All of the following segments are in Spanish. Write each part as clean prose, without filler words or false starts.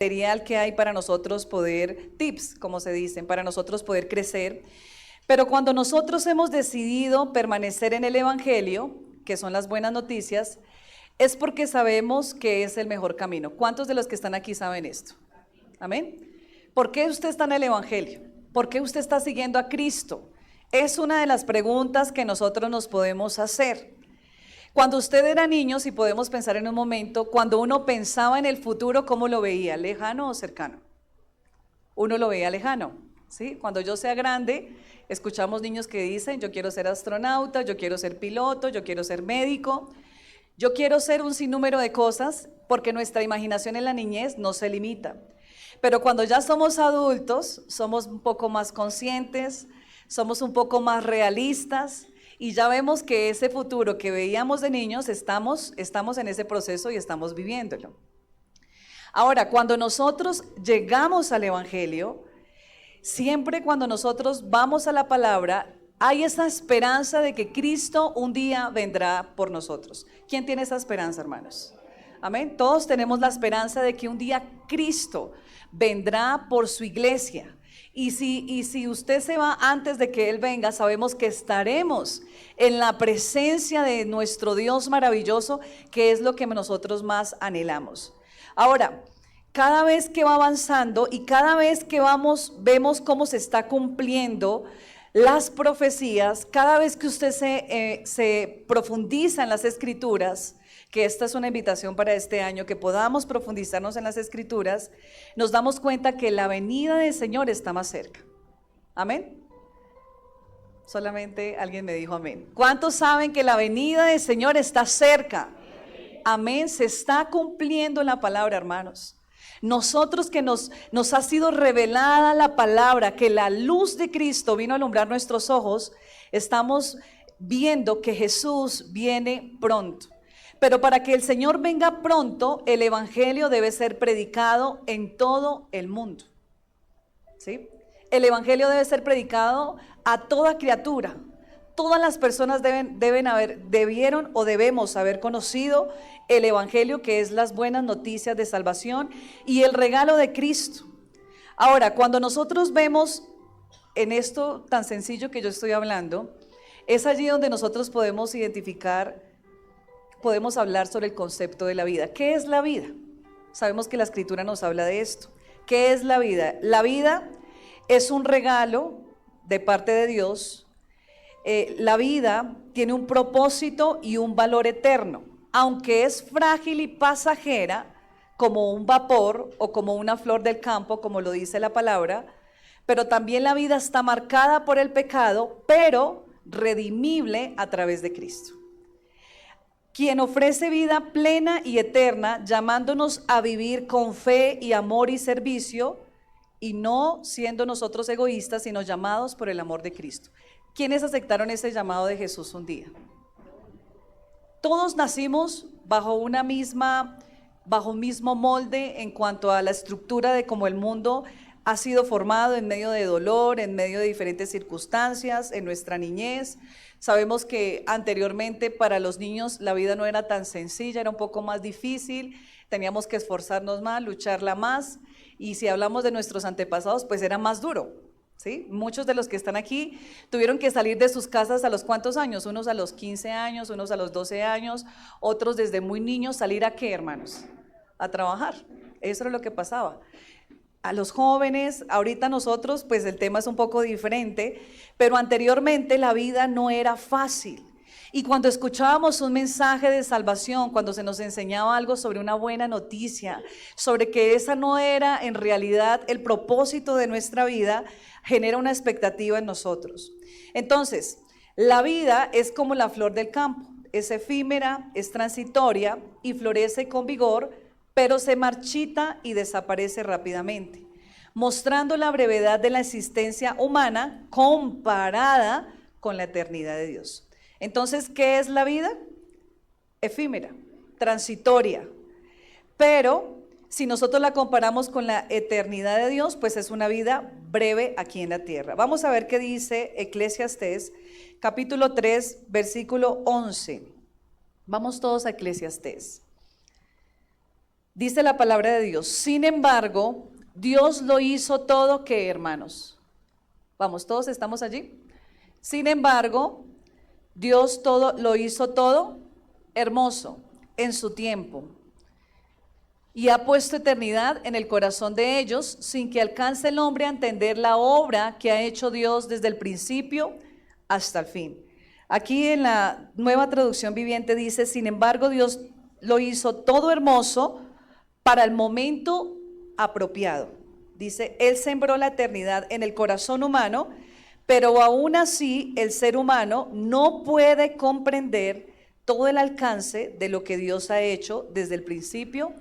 material que hay para nosotros poder, tips, como se dicen, para nosotros poder crecer. Pero cuando nosotros hemos decidido permanecer en el Evangelio, que son las buenas noticias, es porque sabemos que es el mejor camino. ¿Cuántos de los que están aquí saben esto? Amén. ¿Por qué usted está en el Evangelio? ¿Por qué usted está siguiendo a Cristo? Es una de las preguntas que nosotros nos podemos hacer. Cuando usted era niño, si podemos pensar en un momento, cuando uno pensaba en el futuro, ¿cómo lo veía? ¿Lejano o cercano? Uno lo veía lejano, ¿sí? Cuando yo sea grande, escuchamos niños que dicen, yo quiero ser astronauta, yo quiero ser piloto, yo quiero ser médico, yo quiero ser un sinnúmero de cosas, porque nuestra imaginación en la niñez no se limita. Pero cuando ya somos adultos, somos un poco más conscientes, somos un poco más realistas, y ya vemos que ese futuro que veíamos de niños, estamos en ese proceso y estamos viviéndolo. Ahora, cuando nosotros llegamos al Evangelio, siempre cuando nosotros vamos a la palabra, hay esa esperanza de que Cristo un día vendrá por nosotros. ¿Quién tiene esa esperanza, hermanos? Amén. Todos tenemos la esperanza de que un día Cristo vendrá por su iglesia. Y si usted se va antes de que Él venga, sabemos que estaremos en la presencia de nuestro Dios maravilloso, que es lo que nosotros más anhelamos. Ahora, cada vez que va avanzando y cada vez que vemos cómo se está cumpliendo las profecías, cada vez que usted se profundiza en las Escrituras, que esta es una invitación para este año, que podamos profundizarnos en las Escrituras, nos damos cuenta que la venida del Señor está más cerca. ¿Amén? Solamente alguien me dijo amén. ¿Cuántos saben que la venida del Señor está cerca? Amén, se está cumpliendo la palabra, hermanos. Nosotros que nos ha sido revelada la palabra, que la luz de Cristo vino a alumbrar nuestros ojos, estamos viendo que Jesús viene pronto. Pero para que el Señor venga pronto, el Evangelio debe ser predicado en todo el mundo. ¿Sí? El Evangelio debe ser predicado a toda criatura. Todas las personas debieron o debemos haber conocido el Evangelio, que es las buenas noticias de salvación y el regalo de Cristo. Ahora, cuando nosotros vemos en esto tan sencillo que yo estoy hablando, es allí donde nosotros podemos identificar, podemos hablar sobre el concepto de la vida. ¿Qué es la vida? Sabemos que la Escritura nos habla de esto. ¿Qué es la vida? La vida es un regalo de parte de Dios. La vida tiene un propósito y un valor eterno, aunque es frágil y pasajera, como un vapor o como una flor del campo, como lo dice la palabra, pero también la vida está marcada por el pecado, pero redimible a través de Cristo, quien ofrece vida plena y eterna, llamándonos a vivir con fe y amor y servicio, y no siendo nosotros egoístas, sino llamados por el amor de Cristo. ¿Quiénes aceptaron ese llamado de Jesús un día? Todos nacimos bajo un mismo molde en cuanto a la estructura de cómo el mundo ha sido formado, en medio de dolor, en medio de diferentes circunstancias, en nuestra niñez. Sabemos que anteriormente para los niños la vida no era tan sencilla, era un poco más difícil, teníamos que esforzarnos más, lucharla más, y si hablamos de nuestros antepasados, pues era más duro. ¿Sí? Muchos de los que están aquí tuvieron que salir de sus casas a los ¿cuántos años? Unos a los 15 años, unos a los 12 años, otros desde muy niños. ¿Salir a qué, hermanos? A trabajar. Eso era lo que pasaba. A los jóvenes, ahorita nosotros, pues el tema es un poco diferente, pero anteriormente la vida no era fácil. Y cuando escuchábamos un mensaje de salvación, cuando se nos enseñaba algo sobre una buena noticia, sobre que esa no era en realidad el propósito de nuestra vida, genera una expectativa en nosotros. Entonces, la vida es como la flor del campo, es efímera, es transitoria y florece con vigor, pero se marchita y desaparece rápidamente, mostrando la brevedad de la existencia humana comparada con la eternidad de Dios. Entonces, ¿qué es la vida? Efímera, transitoria, pero si nosotros la comparamos con la eternidad de Dios, pues es una vida breve aquí en la tierra. Vamos a ver qué dice Eclesiastés, capítulo 3, versículo 11. Vamos todos a Eclesiastés. Dice la palabra de Dios, sin embargo, Dios lo hizo todo, ¿qué, hermanos? Vamos, ¿todos estamos allí? Sin embargo, Dios lo hizo todo hermoso en su tiempo y ha puesto eternidad en el corazón de ellos sin que alcance el hombre a entender la obra que ha hecho Dios desde el principio hasta el fin. Aquí en la Nueva Traducción Viviente dice, sin embargo, Dios lo hizo todo hermoso para el momento apropiado. Dice, Él sembró la eternidad en el corazón humano, pero aún así el ser humano no puede comprender todo el alcance de lo que Dios ha hecho desde el principio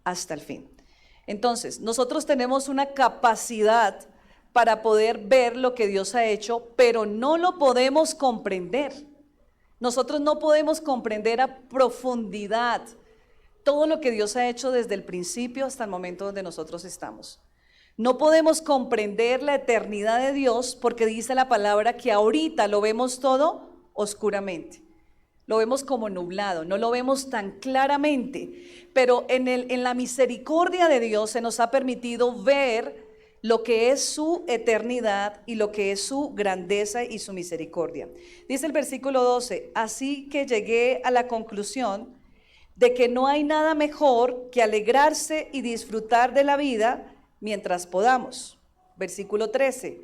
hasta el fin. Entonces, nosotros tenemos una capacidad para poder ver lo que Dios ha hecho, pero no lo podemos comprender. Nosotros no podemos comprender a profundidad todo lo que Dios ha hecho desde el principio hasta el momento donde nosotros estamos. No podemos comprender la eternidad de Dios porque dice la palabra que ahorita lo vemos todo oscuramente. Lo vemos como nublado, no lo vemos tan claramente, pero en la misericordia de Dios se nos ha permitido ver lo que es su eternidad y lo que es su grandeza y su misericordia. Dice el versículo 12, así que llegué a la conclusión de que no hay nada mejor que alegrarse y disfrutar de la vida mientras podamos. Versículo 13,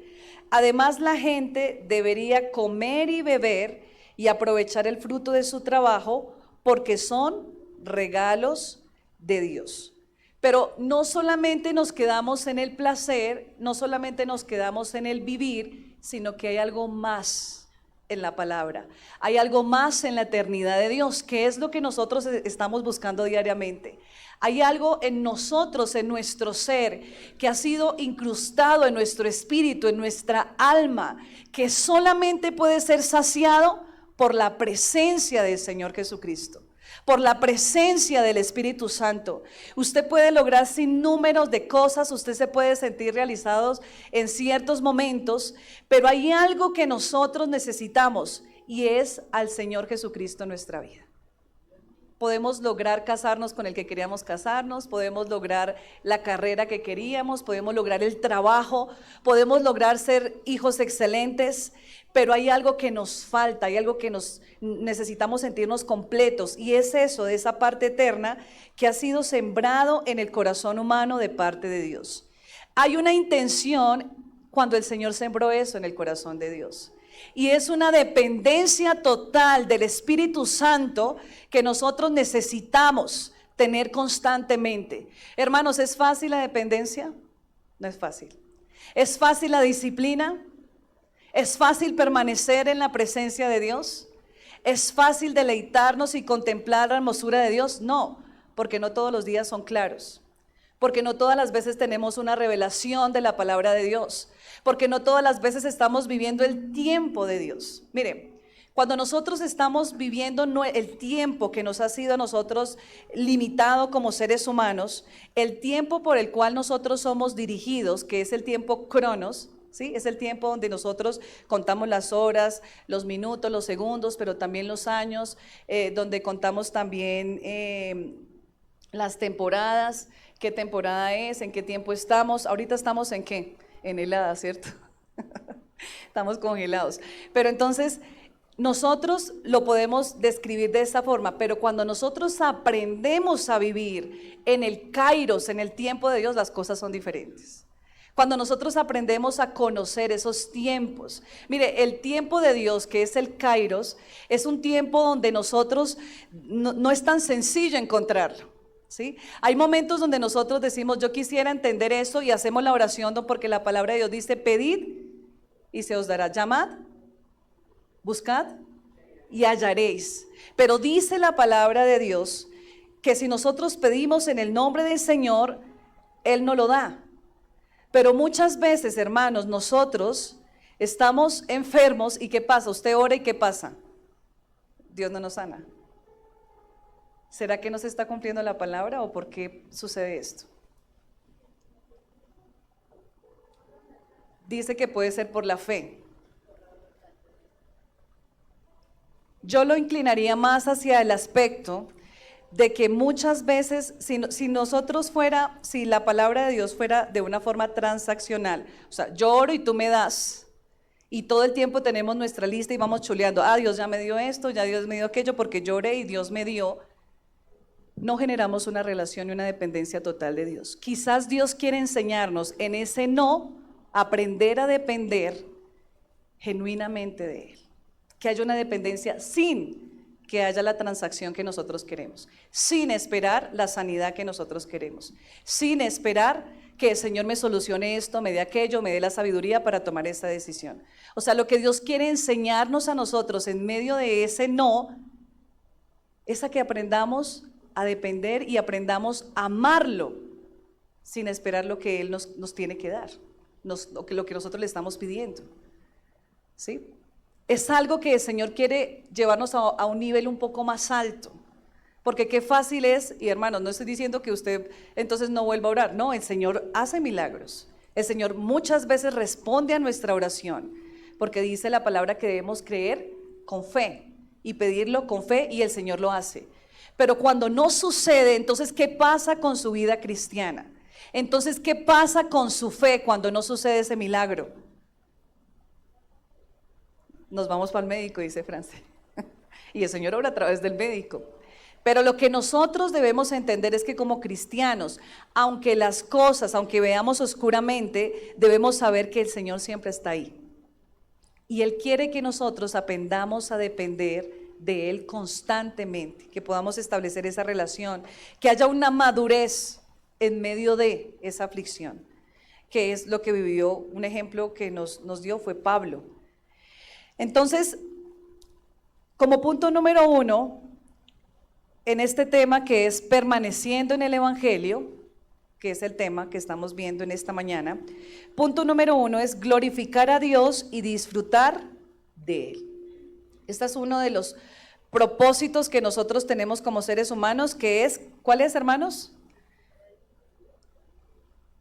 además la gente debería comer y beber y aprovechar el fruto de su trabajo porque son regalos de Dios. Pero no solamente nos quedamos en el placer, no solamente nos quedamos en el vivir, sino que hay algo más en la palabra. Hay algo más en la eternidad de Dios, que es lo que nosotros estamos buscando diariamente. Hay algo en nosotros, en nuestro ser, que ha sido incrustado en nuestro espíritu, en nuestra alma, que solamente puede ser saciado por la presencia del Señor Jesucristo, por la presencia del Espíritu Santo. Usted puede lograr sin números de cosas, usted se puede sentir realizados en ciertos momentos, pero hay algo que nosotros necesitamos y es al Señor Jesucristo en nuestra vida. Podemos lograr casarnos con el que queríamos casarnos, podemos lograr la carrera que queríamos, podemos lograr el trabajo, podemos lograr ser hijos excelentes, pero hay algo que nos falta, hay algo que necesitamos sentirnos completos, y es eso, de esa parte eterna que ha sido sembrado en el corazón humano de parte de Dios. Hay una intención cuando el Señor sembró eso en el corazón de Dios. Y es una dependencia total del Espíritu Santo que nosotros necesitamos tener constantemente. Hermanos, ¿es fácil la dependencia? No es fácil. ¿Es fácil la disciplina? ¿Es fácil permanecer en la presencia de Dios? ¿Es fácil deleitarnos y contemplar la hermosura de Dios? No, porque no todos los días son claros. Porque no todas las veces tenemos una revelación de la palabra de Dios. Porque no todas las veces estamos viviendo el tiempo de Dios. Mire, cuando nosotros estamos viviendo el tiempo que nos ha sido a nosotros limitado como seres humanos, el tiempo por el cual nosotros somos dirigidos, que es el tiempo cronos, ¿sí? Es el tiempo donde nosotros contamos las horas, los minutos, los segundos, pero también los años, donde contamos también las temporadas, qué temporada es, en qué tiempo estamos. Ahorita estamos en qué, en helada, ¿cierto? Estamos congelados. Pero entonces nosotros lo podemos describir de esa forma, pero cuando nosotros aprendemos a vivir en el kairos, en el tiempo de Dios, las cosas son diferentes. Cuando nosotros aprendemos a conocer esos tiempos, mire, el tiempo de Dios, que es el kairos, es un tiempo donde nosotros no es tan sencillo encontrarlo. ¿Sí? Hay momentos donde nosotros decimos, yo quisiera entender eso, y hacemos la oración porque la palabra de Dios dice, pedid y se os dará, llamad, buscad y hallaréis. Pero dice la palabra de Dios que si nosotros pedimos en el nombre del Señor, Él nos lo da. Pero muchas veces, hermanos, nosotros estamos enfermos y ¿qué pasa? Usted ora y ¿qué pasa? Dios no nos sana. ¿Será que no se está cumpliendo la palabra o por qué sucede esto? Dice que puede ser por la fe. Yo lo inclinaría más hacia el aspecto de que muchas veces, si la palabra de Dios fuera de una forma transaccional, o sea, yo oro y tú me das, y todo el tiempo tenemos nuestra lista y vamos chuleando, Dios ya me dio esto, ya Dios me dio aquello, porque yo oré y Dios me dio, no generamos una relación y una dependencia total de Dios. Quizás Dios quiere enseñarnos en ese no, aprender a depender genuinamente de Él, que haya una dependencia sin que haya la transacción que nosotros queremos, sin esperar la sanidad que nosotros queremos, sin esperar que el Señor me solucione esto, me dé aquello, me dé la sabiduría para tomar esta decisión. O sea, lo que Dios quiere enseñarnos a nosotros en medio de ese no, es a que aprendamos a depender y aprendamos a amarlo, sin esperar lo que Él nos tiene que dar, lo que nosotros le estamos pidiendo, ¿sí? Es algo que el Señor quiere llevarnos a un nivel un poco más alto, porque qué fácil es, y hermanos, no estoy diciendo que usted entonces no vuelva a orar, no, el Señor hace milagros, el Señor muchas veces responde a nuestra oración, porque dice la palabra que debemos creer con fe y pedirlo con fe y el Señor lo hace. Pero cuando no sucede, entonces ¿qué pasa con su vida cristiana? Entonces ¿qué pasa con su fe cuando no sucede ese milagro? Nos vamos para el médico, dice Francia, y el Señor obra a través del médico. Pero lo que nosotros debemos entender es que como cristianos, aunque veamos oscuramente, debemos saber que el Señor siempre está ahí. Y Él quiere que nosotros aprendamos a depender de Él constantemente, que podamos establecer esa relación, que haya una madurez en medio de esa aflicción, que es lo que vivió, un ejemplo que nos dio fue Pablo. Entonces, como punto número 1, en este tema que es permaneciendo en el Evangelio, que es el tema que estamos viendo en esta mañana, punto número 1 es glorificar a Dios y disfrutar de Él. Este es uno de los propósitos que nosotros tenemos como seres humanos, que es, ¿cuál es, hermanos?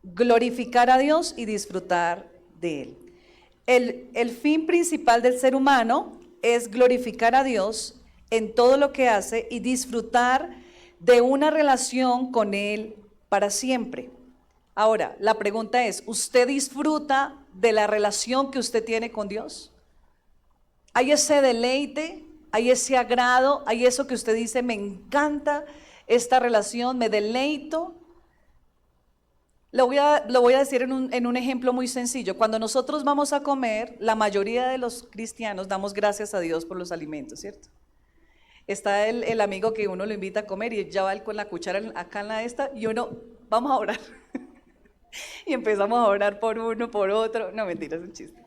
Glorificar a Dios y disfrutar de Él. El fin principal del ser humano es glorificar a Dios en todo lo que hace y disfrutar de una relación con Él para siempre. Ahora, la pregunta es, ¿usted disfruta de la relación que usted tiene con Dios? ¿Hay ese deleite? ¿Hay ese agrado? ¿Hay eso que usted dice, me encanta esta relación, me deleito? Lo voy a decir en un ejemplo muy sencillo. Cuando nosotros vamos a comer, la mayoría de los cristianos damos gracias a Dios por los alimentos, ¿cierto? Está el amigo que uno lo invita a comer y ya va él con la cuchara acá en la esta y uno, vamos a orar. Y empezamos a orar por uno, por otro. No, mentira, es un chiste.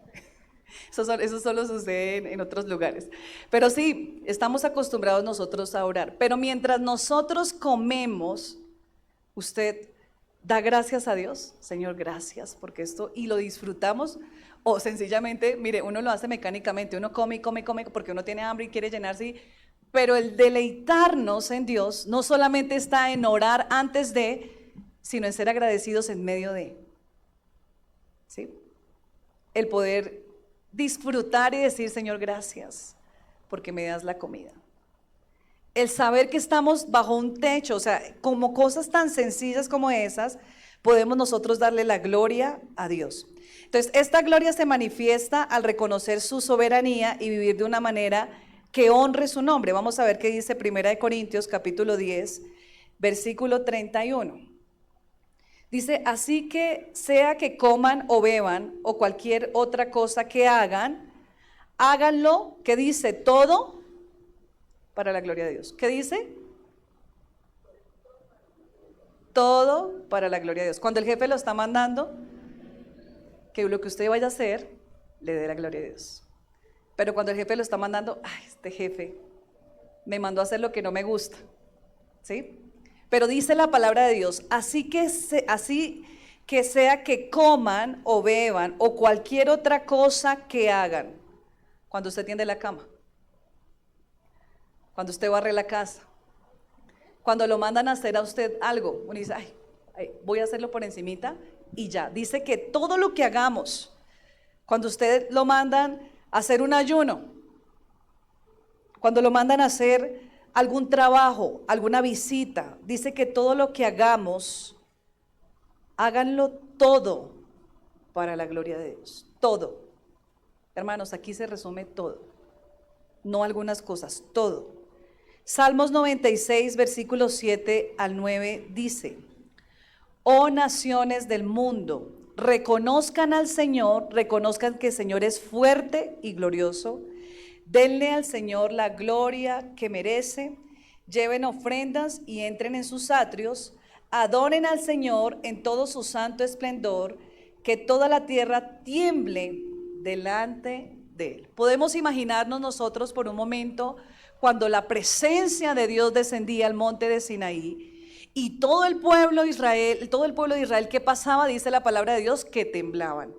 Eso solo sucede en otros lugares. Pero sí, estamos acostumbrados nosotros a orar. Pero mientras nosotros comemos, usted da gracias a Dios, Señor, gracias porque esto, y lo disfrutamos, o sencillamente, mire, uno lo hace mecánicamente, uno come y come y come porque uno tiene hambre y quiere llenarse, pero el deleitarnos en Dios no solamente está en orar antes de, sino en ser agradecidos en medio de, ¿sí? El poder disfrutar y decir, Señor, gracias porque me das la comida. El saber que estamos bajo un techo, o sea, como cosas tan sencillas como esas, podemos nosotros darle la gloria a Dios. Entonces, esta gloria se manifiesta al reconocer su soberanía y vivir de una manera que honre su nombre. Vamos a ver qué dice 1 Corintios capítulo 10, versículo 31. Dice, así que sea que coman o beban o cualquier otra cosa que hagan, háganlo, ¿qué dice? Todo para la gloria de Dios. ¿Qué dice? Todo para la gloria de Dios. Cuando el jefe lo está mandando, que lo que usted vaya a hacer, le dé la gloria de Dios. Pero cuando el jefe lo está mandando, ay, este jefe me mandó a hacer lo que no me gusta, ¿sí? Pero dice la palabra de Dios, así que sea que coman o beban o cualquier otra cosa que hagan, cuando usted tiende la cama, cuando usted barre la casa, cuando lo mandan a hacer a usted algo, uno dice, ay, voy a hacerlo por encimita y ya. Dice que todo lo que hagamos, cuando usted lo mandan a hacer un ayuno, cuando lo mandan a hacer algún trabajo, alguna visita. Dice que todo lo que hagamos, háganlo todo para la gloria de Dios. Todo. Hermanos, aquí se resume todo. No algunas cosas, todo. Salmos 96, versículos 7 al 9 dice: oh naciones del mundo, reconozcan al Señor, reconozcan que el Señor es fuerte y glorioso. Denle al Señor la gloria que merece. Lleven ofrendas y entren en sus atrios. Adoren al Señor en todo su santo esplendor. Que toda la tierra tiemble delante de Él. Podemos imaginarnos nosotros por un momento cuando la presencia de Dios descendía al monte de Sinaí y todo el pueblo de Israel que pasaba, dice la palabra de Dios, que temblaban.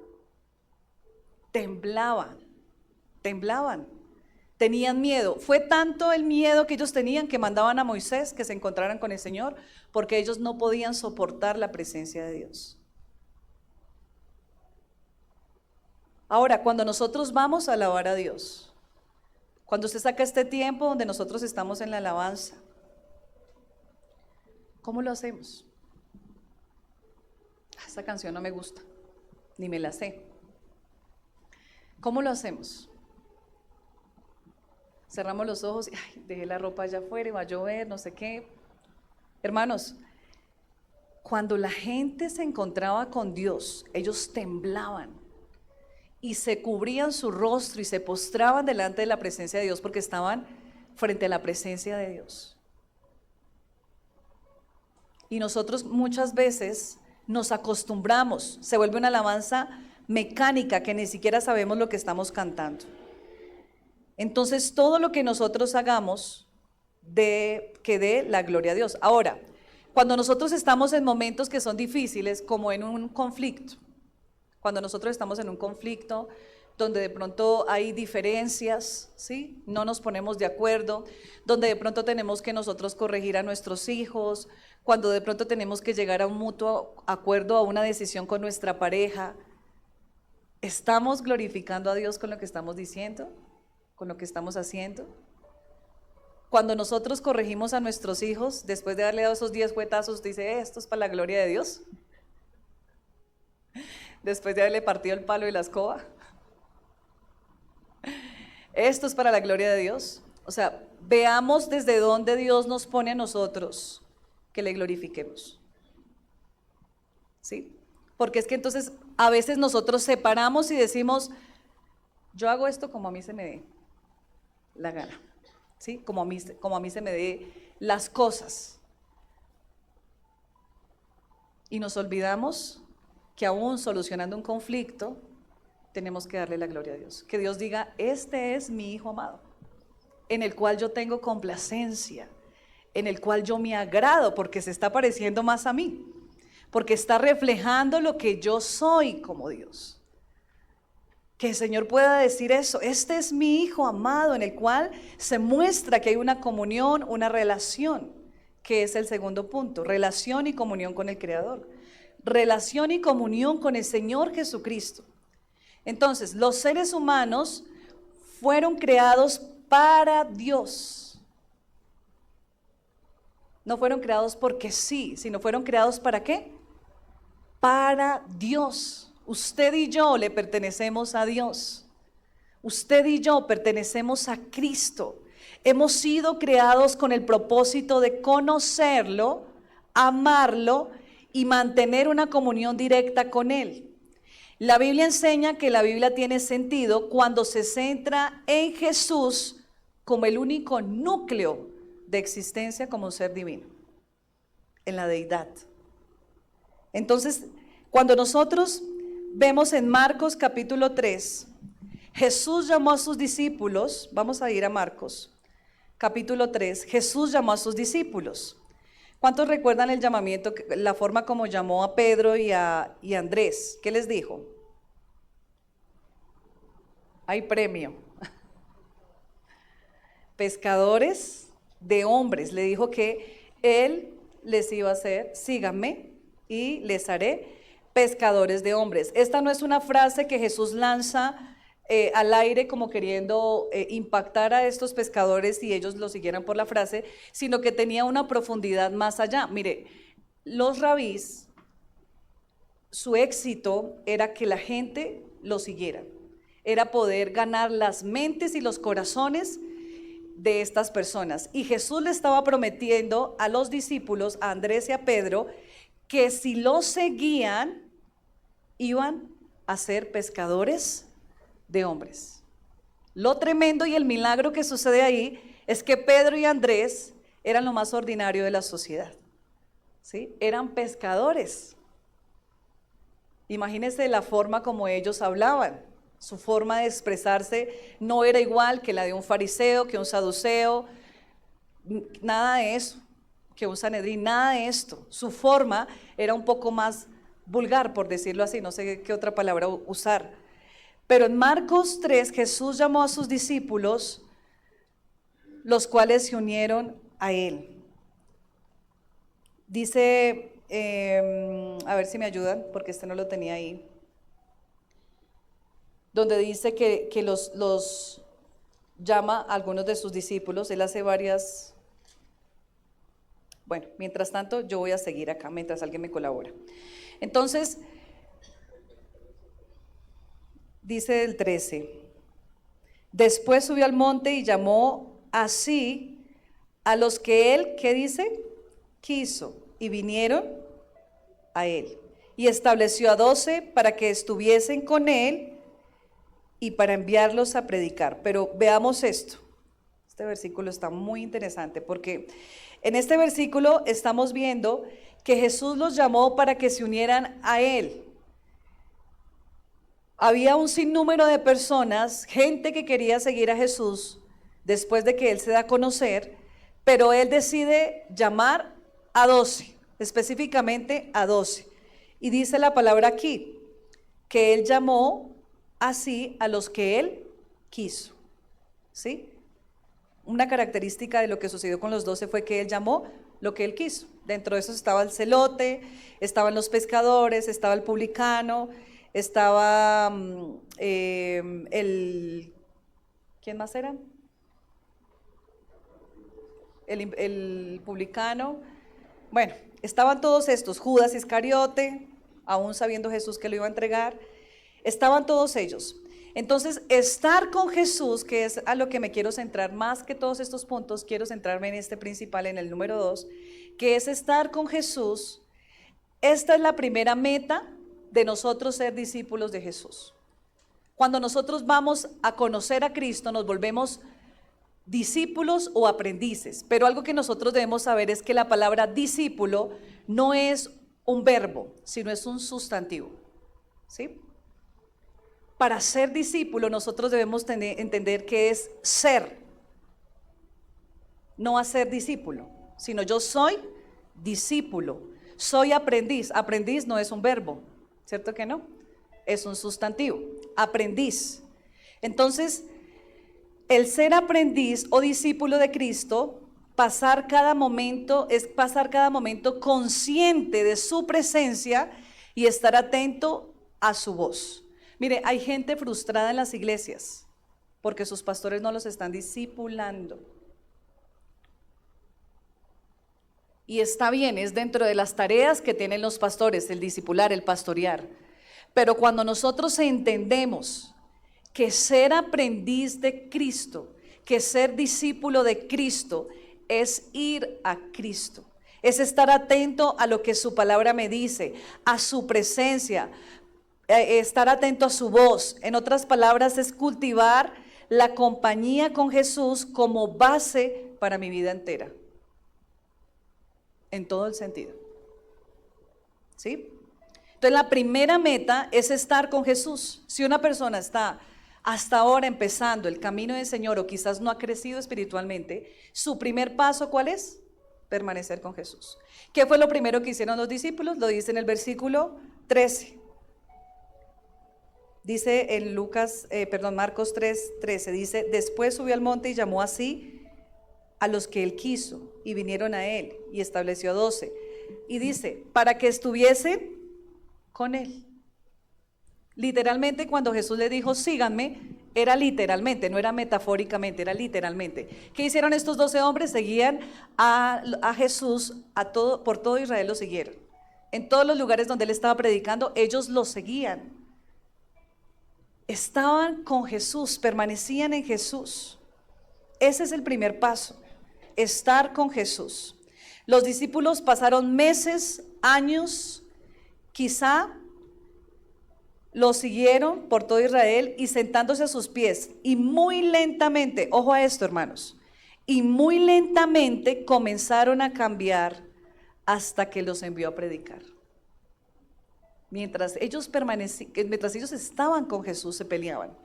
Temblaban. Tenían miedo. Fue tanto el miedo que ellos tenían que mandaban a Moisés que se encontraran con el Señor, porque ellos no podían soportar la presencia de Dios. Ahora, cuando nosotros vamos a alabar a Dios, cuando usted saca este tiempo donde nosotros estamos en la alabanza, ¿cómo lo hacemos? Esta canción no me gusta, ni me la sé. ¿Cómo lo hacemos? Cerramos los ojos y dejé la ropa allá afuera y va a llover, no sé qué. Hermanos, cuando la gente se encontraba con Dios, ellos temblaban y se cubrían su rostro y se postraban delante de la presencia de Dios porque estaban frente a la presencia de Dios. Y nosotros muchas veces nos acostumbramos, se vuelve una alabanza mecánica que ni siquiera sabemos lo que estamos cantando. Entonces todo lo que nosotros hagamos que dé la gloria a Dios. Ahora, cuando nosotros estamos en momentos que son difíciles, como en un conflicto, cuando nosotros estamos en un conflicto donde de pronto hay diferencias, ¿sí? No nos ponemos de acuerdo, donde de pronto tenemos que nosotros corregir a nuestros hijos, cuando de pronto tenemos que llegar a un mutuo acuerdo, a una decisión con nuestra pareja, ¿estamos glorificando a Dios con lo que estamos diciendo? ¿Con lo que estamos haciendo? Cuando nosotros corregimos a nuestros hijos, después de darle dado esos 10 fuetazos, dice, esto es para la gloria de Dios. Después de haberle partido el palo y la escoba, esto es para la gloria de Dios. O sea, veamos desde dónde Dios nos pone a nosotros que le glorifiquemos, ¿sí? Porque es que entonces a veces nosotros separamos y decimos, yo hago esto como a mí se me dé la gana, ¿sí? Como a mí se me dé las cosas. Y nos olvidamos que aún solucionando un conflicto, tenemos que darle la gloria a Dios. Que Dios diga, este es mi Hijo amado, en el cual yo tengo complacencia, en el cual yo me agrado, porque se está pareciendo más a mí, porque está reflejando lo que yo soy como Dios. Que el Señor pueda decir eso, este es mi Hijo amado, en el cual se muestra que hay una comunión, una relación, que es el segundo punto, relación y comunión con el Creador. Relación y comunión con el Señor Jesucristo. Entonces, los seres humanos fueron creados para Dios. No fueron creados porque sí, sino fueron creados ¿para qué? Para Dios. Usted y yo le pertenecemos a Dios. Usted y yo pertenecemos a Cristo. Hemos sido creados con el propósito de conocerlo, amarlo y mantener una comunión directa con Él. La Biblia enseña que la Biblia tiene sentido cuando se centra en Jesús como el único núcleo de existencia como un ser divino, en la deidad. Entonces, cuando nosotros vemos en Marcos capítulo 3, Jesús llamó a sus discípulos, vamos a ir a Marcos capítulo 3, Jesús llamó a sus discípulos. ¿Cuántos recuerdan el llamamiento, la forma como llamó a Pedro y a Andrés? ¿Qué les dijo? Hay premio. Pescadores de hombres. Le dijo que Él les iba a hacer, síganme y les haré pescadores de hombres. Esta no es una frase que Jesús lanza al aire como queriendo impactar a estos pescadores y ellos lo siguieran por la frase, sino que tenía una profundidad más allá. Mire, los rabís, su éxito era que la gente lo siguiera, era poder ganar las mentes y los corazones de estas personas. Y Jesús le estaba prometiendo a los discípulos, a Andrés y a Pedro, que si lo seguían, iban a ser pescadores de hombres. Lo tremendo y el milagro que sucede ahí es que Pedro y Andrés eran lo más ordinario de la sociedad, ¿sí? Eran pescadores. Imagínense la forma como ellos hablaban. Su forma de expresarse no era igual que la de un fariseo, que un saduceo, nada de eso, que un sanedrín, nada de esto. Su forma era un poco más vulgar, por decirlo así, no sé qué otra palabra usar. Pero en Marcos 3, Jesús llamó a sus discípulos, los cuales se unieron a él. Dice, a ver si me ayudan, porque este no lo tenía ahí, donde dice que los llama a algunos de sus discípulos. Él hace varias. Bueno, mientras tanto yo voy a seguir acá, mientras alguien me colabora. Entonces, dice el 13, después subió al monte y llamó así a los que él, ¿qué dice? Quiso, y vinieron a él. Y estableció a 12 para que estuviesen con él y para enviarlos a predicar. Pero veamos esto. Este versículo está muy interesante porque en este versículo estamos viendo que Jesús los llamó para que se unieran a él. Había un sinnúmero de personas, gente que quería seguir a Jesús después de que él se da a conocer, pero él decide llamar a 12, específicamente a 12. Y dice la palabra aquí, que él llamó así a los que él quiso, ¿sí? Una característica de lo que sucedió con los 12 fue que él llamó lo que él quiso. Dentro de eso estaba el celote, estaban los pescadores, estaba el publicano, estaba ¿quién más era? El publicano. Bueno, estaban todos estos, Judas Iscariote, aún sabiendo Jesús que lo iba a entregar, estaban todos ellos. Entonces, estar con Jesús, que es a lo que me quiero centrar, más que todos estos puntos, quiero centrarme en este principal, en el número 2, que es estar con Jesús. Esta es la primera meta de nosotros ser discípulos de Jesús. Cuando nosotros vamos a conocer a Cristo, nos volvemos discípulos o aprendices, pero algo que nosotros debemos saber es que la palabra discípulo no es un verbo, sino es un sustantivo, ¿sí? Para ser discípulo nosotros debemos entender que es ser, no hacer discípulo, sino yo soy discípulo, soy aprendiz. Aprendiz no es un verbo, ¿cierto que no? Es un sustantivo, aprendiz. Entonces, el ser aprendiz o discípulo de Cristo, pasar cada momento, es pasar cada momento consciente de su presencia y estar atento a su voz. Mire, hay gente frustrada en las iglesias porque sus pastores no los están discipulando. Y está bien, es dentro de las tareas que tienen los pastores, el discipular, el pastorear. Pero cuando nosotros entendemos que ser aprendiz de Cristo, que ser discípulo de Cristo, es ir a Cristo, es estar atento a lo que su palabra me dice, a su presencia, estar atento a su voz. En otras palabras, es cultivar la compañía con Jesús como base para mi vida entera, en todo el sentido, ¿sí? Entonces la primera meta es estar con Jesús. Si una persona está hasta ahora empezando el camino del Señor o quizás no ha crecido espiritualmente, su primer paso, ¿cuál es? Permanecer con Jesús. ¿Qué fue lo primero que hicieron los discípulos? Lo dice en el versículo 13. Dice en Marcos 3:13, dice, después subió al monte y llamó así a los que él quiso y vinieron a él y estableció 12. Y dice, para que estuviesen con él. Literalmente cuando Jesús le dijo, síganme, era literalmente, no era metafóricamente, era literalmente. ¿Qué hicieron estos 12 hombres? Seguían a Jesús, por todo Israel lo siguieron. En todos los lugares donde él estaba predicando, ellos lo seguían. Estaban con Jesús, permanecían en Jesús. Ese es el primer paso, estar con Jesús. Los discípulos pasaron meses, años, quizá lo siguieron por todo Israel y sentándose a sus pies. Y muy lentamente, ojo a esto, hermanos, y muy lentamente comenzaron a cambiar hasta que los envió a predicar. Mientras ellos estaban con Jesús, se peleaban.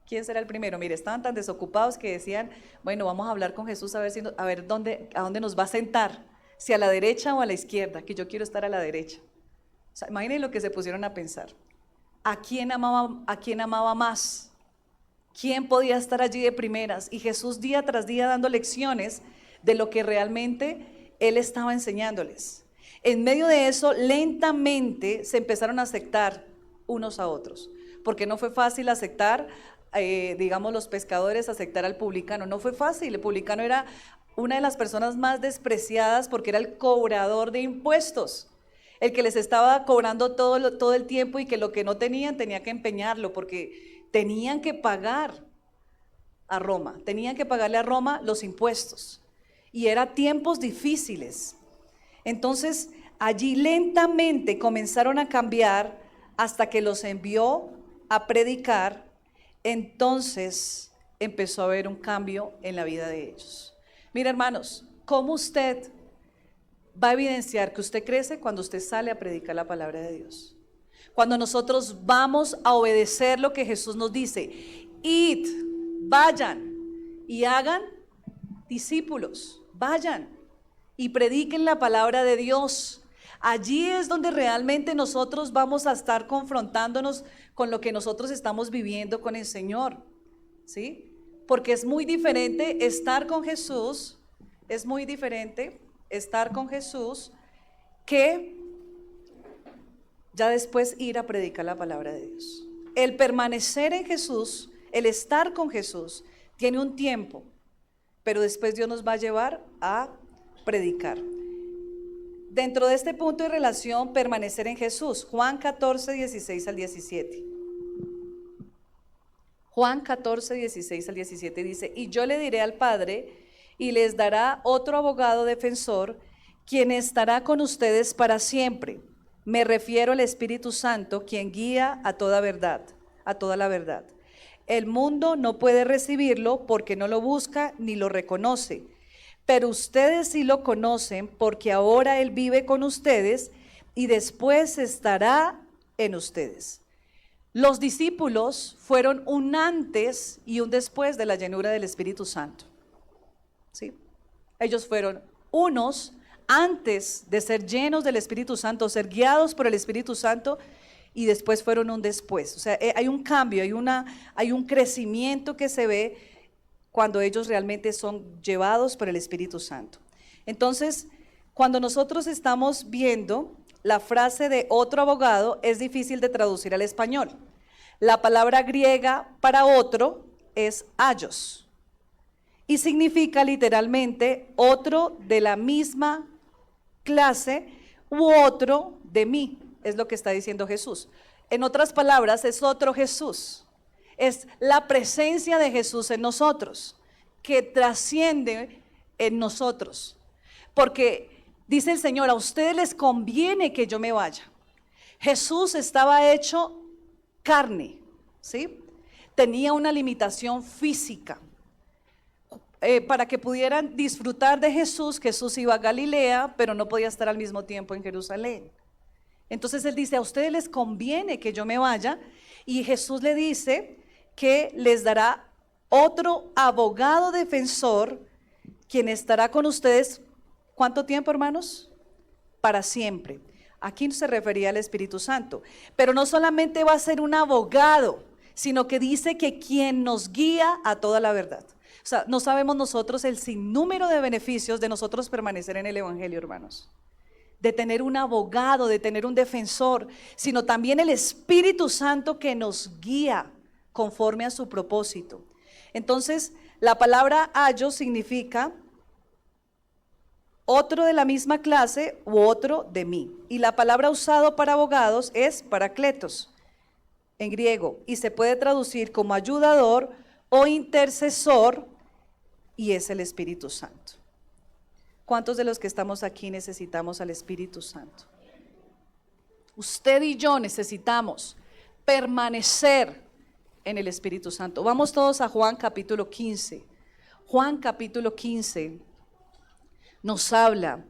¿Quién será el primero? Mire, estaban tan desocupados que decían, bueno, vamos a hablar con Jesús a ver a dónde nos va a sentar, si a la derecha o a la izquierda, que yo quiero estar a la derecha. O sea, imaginen lo que se pusieron a pensar. ¿A quién amaba más? ¿Quién podía estar allí de primeras? Y Jesús día tras día dando lecciones de lo que realmente Él estaba enseñándoles. En medio de eso, lentamente se empezaron a aceptar unos a otros, porque no fue fácil aceptar, digamos, los pescadores aceptar al publicano. No fue fácil. El publicano era una de las personas más despreciadas porque era el cobrador de impuestos, el que les estaba cobrando todo el tiempo, y que lo que no tenían tenía que empeñarlo porque tenían que pagar a Roma, tenían que pagarle a Roma los impuestos, y eran tiempos difíciles. Entonces allí lentamente comenzaron a cambiar hasta que los envió a predicar. Entonces empezó a haber un cambio en la vida de ellos. Mira, hermanos, ¿cómo usted va a evidenciar que usted crece? Cuando usted sale a predicar la palabra de Dios. Cuando nosotros vamos a obedecer lo que Jesús nos dice: id, vayan y hagan discípulos, vayan y prediquen la palabra de Dios. Allí es donde realmente nosotros vamos a estar confrontándonos con lo que nosotros estamos viviendo con el Señor, ¿sí? Porque es muy diferente estar con Jesús, que ya después ir a predicar la palabra de Dios. El permanecer en Jesús, el estar con Jesús, tiene un tiempo, pero después Dios nos va a llevar a predicar. Dentro de este punto de relación, permanecer en Jesús, Juan 14, 16 al 17. Juan 14, 16 al 17 dice: y yo le diré al Padre, y les dará otro abogado defensor, quien estará con ustedes para siempre. Me refiero al Espíritu Santo, quien guía a toda verdad, a toda la verdad. El mundo no puede recibirlo porque no lo busca ni lo reconoce, pero ustedes sí lo conocen porque ahora Él vive con ustedes y después estará en ustedes. Los discípulos fueron un antes y un después de la llenura del Espíritu Santo, ¿sí? Ellos fueron unos antes de ser llenos del Espíritu Santo, ser guiados por el Espíritu Santo, y después fueron un después. O sea, hay un cambio, hay un crecimiento que se ve cuando ellos realmente son llevados por el Espíritu Santo. Entonces, cuando nosotros estamos viendo la frase de otro abogado, es difícil de traducir al español. La palabra griega para otro es aios, y significa literalmente otro de la misma clase u otro de mí, es lo que está diciendo Jesús. En otras palabras, es otro Jesús, es la presencia de Jesús en nosotros, que trasciende en nosotros, porque dice el Señor: a ustedes les conviene que yo me vaya. Jesús estaba hecho carne, ¿sí? Tenía una limitación física. Para que pudieran disfrutar de Jesús, Jesús iba a Galilea, pero no podía estar al mismo tiempo en Jerusalén. Entonces Él dice: a ustedes les conviene que yo me vaya, y Jesús le dice que les dará otro abogado defensor, quien estará con ustedes, ¿cuánto tiempo, hermanos? Para siempre. Aquí se refería al Espíritu Santo, pero no solamente va a ser un abogado, sino que dice que quien nos guía a toda la verdad. O sea, no sabemos nosotros el sinnúmero de beneficios de nosotros permanecer en el Evangelio, hermanos, de tener un abogado, de tener un defensor, sino también el Espíritu Santo que nos guía conforme a su propósito. Entonces, la palabra ayo significa otro de la misma clase u otro de mí. Y la palabra usado para abogados es parakletos en griego y se puede traducir como ayudador o intercesor y es el Espíritu Santo. ¿Cuántos de los que estamos aquí necesitamos al Espíritu Santo? Usted y yo necesitamos permanecer en el Espíritu Santo. Vamos todos a Juan capítulo 15. Juan capítulo 15 nos habla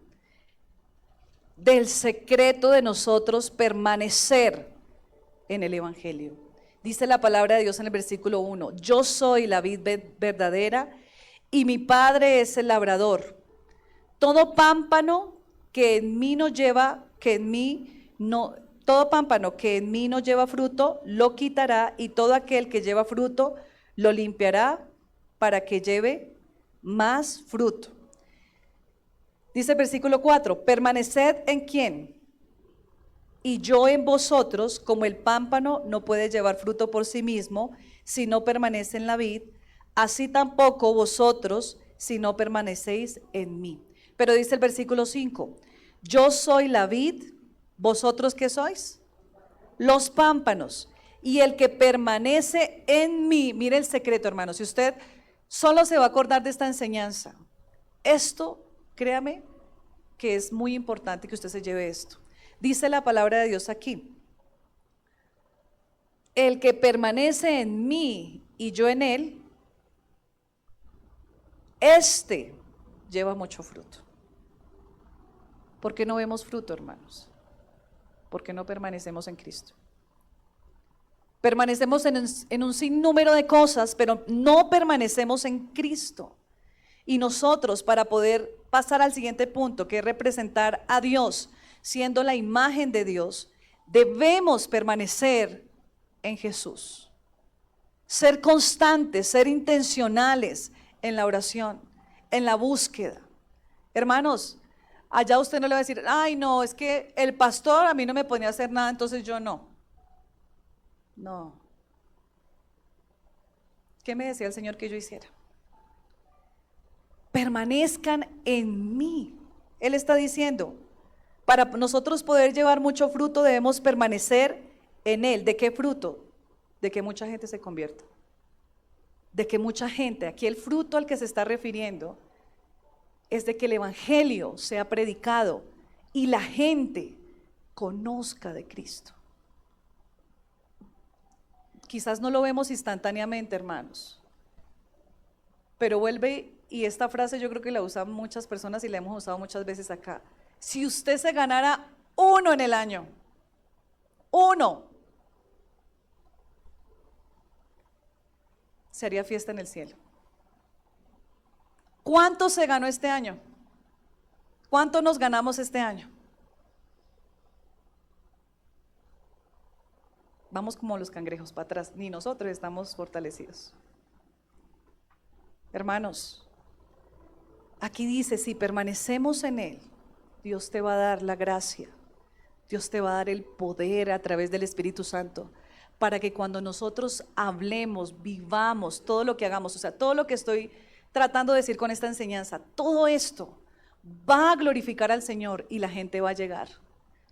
del secreto de nosotros permanecer en el Evangelio. Dice la palabra de Dios en el versículo 1: yo soy la vid verdadera y mi Padre es el labrador. Todo pámpano que en mí no lleva, todo pámpano que en mí no lleva fruto, lo quitará, y todo aquel que lleva fruto, lo limpiará para que lleve más fruto. Dice el versículo 4: permaneced en quién, y yo en vosotros, como el pámpano no puede llevar fruto por sí mismo, si no permanece en la vid, así tampoco vosotros, si no permanecéis en mí. Pero dice el versículo 5: yo soy la vid, ¿vosotros qué sois? Los pámpanos. Y el que permanece en mí, mire el secreto, hermano, si usted solo se va a acordar de esta enseñanza, esto, créame, que es muy importante que usted se lleve esto. Dice la palabra de Dios aquí: el que permanece en mí y yo en él, este lleva mucho fruto. ¿Por qué no vemos fruto, hermanos? ¿Por qué no permanecemos en Cristo? Permanecemos en un sinnúmero de cosas, pero no permanecemos en Cristo. Y nosotros, para poder pasar al siguiente punto, que es representar a Dios, siendo la imagen de Dios, debemos permanecer en Jesús. Ser constantes, ser intencionales en la oración, en la búsqueda. Hermanos, allá usted no le va a decir: ay no, es que el pastor a mí no me ponía a hacer nada, entonces yo no. No. ¿Qué me decía el Señor que yo hiciera? Permanezcan en mí. Él está diciendo, para nosotros poder llevar mucho fruto debemos permanecer en Él. ¿De qué fruto? De que mucha gente se convierta. De que mucha gente, aquí el fruto al que se está refiriendo es de que el Evangelio sea predicado y la gente conozca de Cristo. Quizás no lo vemos instantáneamente, hermanos, pero vuelve, y esta frase yo creo que la usan muchas personas y la hemos usado muchas veces acá: si usted se ganara uno en el año, uno, sería fiesta en el cielo. ¿Cuánto se ganó este año? ¿Cuánto nos ganamos este año? Vamos como los cangrejos para atrás, ni nosotros estamos fortalecidos. Hermanos, aquí dice: si permanecemos en Él, Dios te va a dar la gracia, Dios te va a dar el poder a través del Espíritu Santo, para que cuando nosotros hablemos, vivamos, todo lo que hagamos, o sea, todo lo que estoy tratando de decir con esta enseñanza, todo esto va a glorificar al Señor y la gente va a llegar.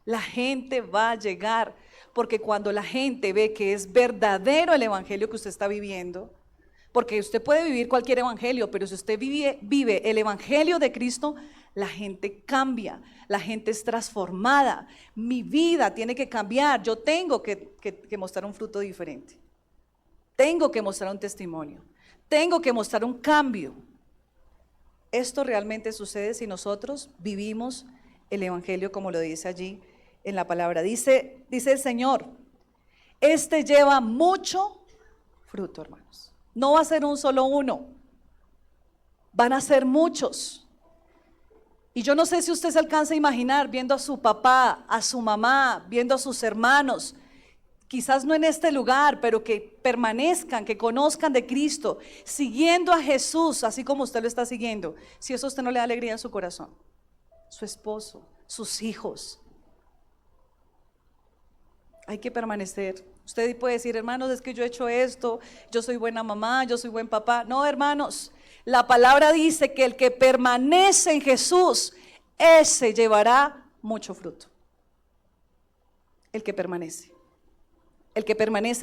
La gente va a llegar, porque cuando la gente ve que es verdadero el evangelio que usted está viviendo, porque usted puede vivir cualquier evangelio, pero si usted vive el evangelio de Cristo, la gente cambia, la gente es transformada. Mi vida tiene que cambiar, yo tengo que mostrar un fruto diferente, tengo que mostrar un testimonio, tengo que mostrar un cambio. Esto realmente sucede si nosotros vivimos el evangelio como lo dice allí en la palabra. Dice el Señor: este lleva mucho fruto, hermanos. No va a ser un solo uno, van a ser muchos. Y yo no sé si usted se alcanza a imaginar viendo a su papá, a su mamá, viendo a sus hermanos, quizás no en este lugar, pero que permanezcan, que conozcan de Cristo, siguiendo a Jesús, así como usted lo está siguiendo. Si eso a usted no le da alegría en su corazón, su esposo, sus hijos. Hay que permanecer. Usted puede decir, hermanos, es que yo he hecho esto, yo soy buena mamá, yo soy buen papá. No, hermanos, la palabra dice que el que permanece en Jesús, ese llevará mucho fruto. El que permanece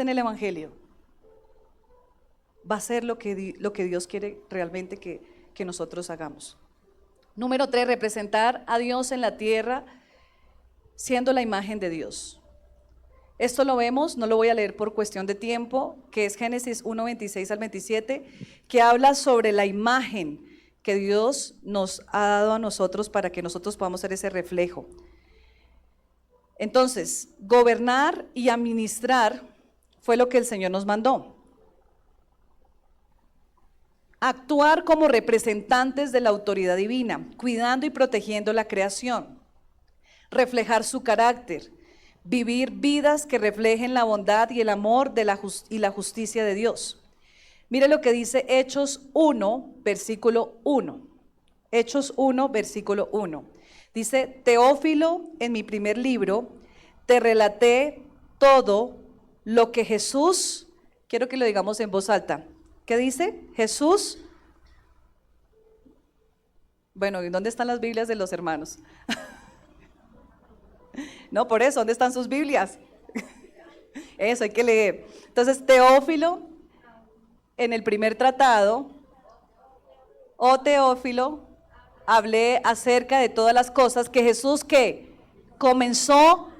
en el Evangelio, va a ser lo que Dios quiere realmente que nosotros hagamos. Número 3, representar a Dios en la tierra siendo la imagen de Dios. Esto lo vemos, no lo voy a leer por cuestión de tiempo, que es Génesis 1, 26 al 27, que habla sobre la imagen que Dios nos ha dado a nosotros para que nosotros podamos ser ese reflejo. Entonces, gobernar y administrar fue lo que el Señor nos mandó. Actuar como representantes de la autoridad divina, cuidando y protegiendo la creación. Reflejar su carácter, vivir vidas que reflejen la bondad y el amor y la justicia de Dios. Mire lo que dice Hechos 1, versículo 1. Hechos 1, versículo 1. Dice, Teófilo, en mi primer libro, te relaté todo lo que Jesús, quiero que lo digamos en voz alta. ¿Qué dice? Jesús. Bueno, ¿y dónde están las Biblias de los hermanos? No, por eso, ¿dónde están sus Biblias? Eso, hay que leer. Entonces, Teófilo, en el primer tratado, Teófilo, hablé acerca de todas las cosas que Jesús, ¿qué? Comenzó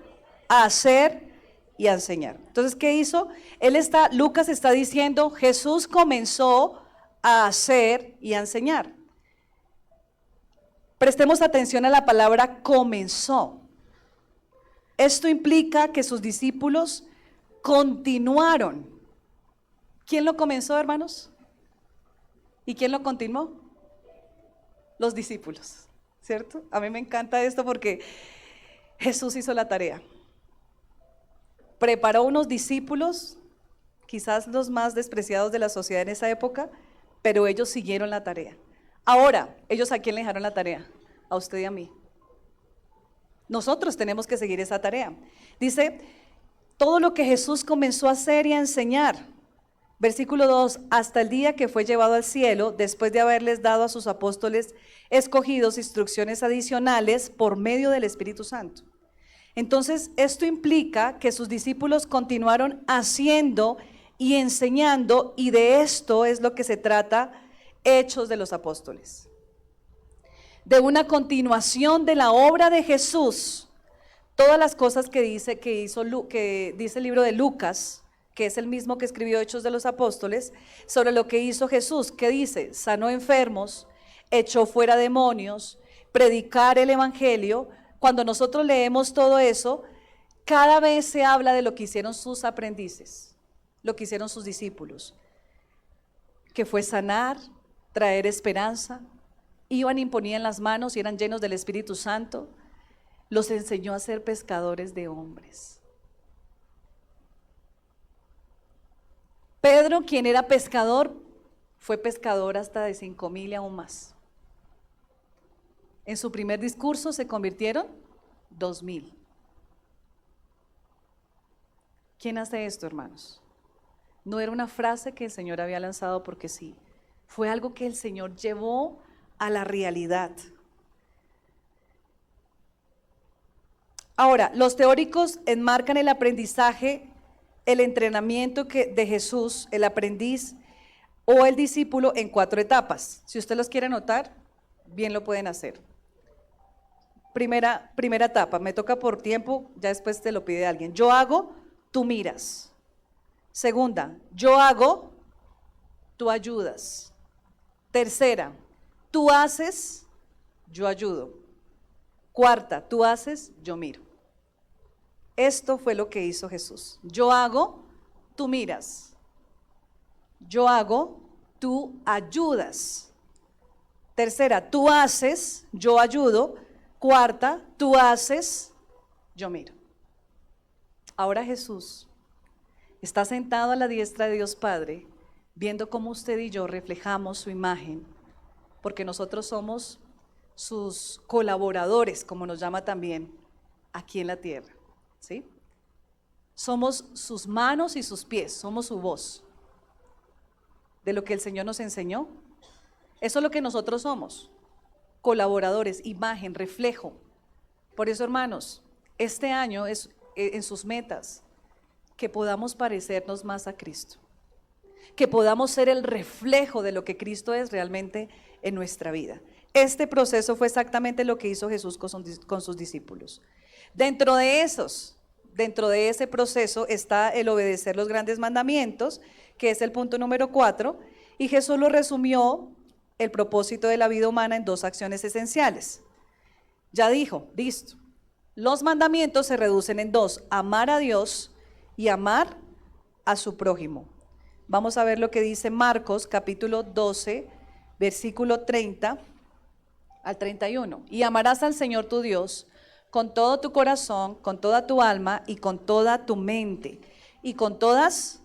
a hacer y a enseñar. Entonces, ¿qué hizo? Lucas está diciendo, Jesús comenzó a hacer y a enseñar. Prestemos atención a la palabra comenzó. Esto implica que sus discípulos continuaron. ¿Quién lo comenzó, hermanos? ¿Y quién lo continuó? Los discípulos, ¿cierto? A mí me encanta esto porque Jesús hizo la tarea. Preparó unos discípulos, quizás los más despreciados de la sociedad en esa época, pero ellos siguieron la tarea. Ahora, ¿ellos a quién le dejaron la tarea? A usted y a mí. Nosotros tenemos que seguir esa tarea. Dice, todo lo que Jesús comenzó a hacer y a enseñar. Versículo 2, hasta el día que fue llevado al cielo, después de haberles dado a sus apóstoles escogidos instrucciones adicionales por medio del Espíritu Santo. Entonces, esto implica que sus discípulos continuaron haciendo y enseñando, y de esto es lo que se trata Hechos de los Apóstoles. De una continuación de la obra de Jesús, todas las cosas que dice el libro de Lucas, que es el mismo que escribió Hechos de los Apóstoles, sobre lo que hizo Jesús, que dice, sanó enfermos, echó fuera demonios, predicar el evangelio. Cuando nosotros leemos todo eso, cada vez se habla de lo que hicieron sus aprendices, lo que hicieron sus discípulos, que fue sanar, traer esperanza. Iban, imponían las manos y eran llenos del Espíritu Santo. Los enseñó a ser pescadores de hombres. Pedro, quien era pescador, fue pescador hasta de 5,000 y aún más. En su primer discurso se convirtieron 2,000. ¿Quién hace esto, hermanos? No era una frase que el Señor había lanzado porque sí. Fue algo que el Señor llevó a la realidad. Ahora, los teóricos enmarcan el aprendizaje, el entrenamiento de Jesús, el aprendiz o el discípulo en 4 etapas. Si usted los quiere anotar, bien lo pueden hacer. Primera etapa, me toca por tiempo, ya después te lo pide alguien. Yo hago, tú miras. Segunda, yo hago, tú ayudas. Tercera, tú haces, yo ayudo. Cuarta, tú haces, yo miro. Esto fue lo que hizo Jesús. Yo hago, tú miras. Yo hago, tú ayudas. Tercera, tú haces, yo ayudo. Cuarta, tú haces, yo miro. Ahora Jesús está sentado a la diestra de Dios Padre, viendo cómo usted y yo reflejamos su imagen, porque nosotros somos sus colaboradores, como nos llama también aquí en la tierra, ¿sí? Somos sus manos y sus pies, somos su voz. De lo que el Señor nos enseñó. Eso es lo que nosotros somos. Colaboradores, imagen, reflejo. Por eso, hermanos, este año es en sus metas que podamos parecernos más a Cristo. Que podamos ser el reflejo de lo que Cristo es realmente en nuestra vida. Este proceso fue exactamente lo que hizo Jesús con sus discípulos. Dentro de ese proceso está el obedecer los grandes mandamientos, que es el punto número 4, y Jesús lo resumió el propósito de la vida humana en 2 acciones esenciales. Ya dijo, listo, los mandamientos se reducen en 2, amar a Dios y amar a su prójimo. Vamos a ver lo que dice Marcos capítulo 12, versículo 30 al 31. Y amarás al Señor tu Dios con todo tu corazón, con toda tu alma y con toda tu mente y con todas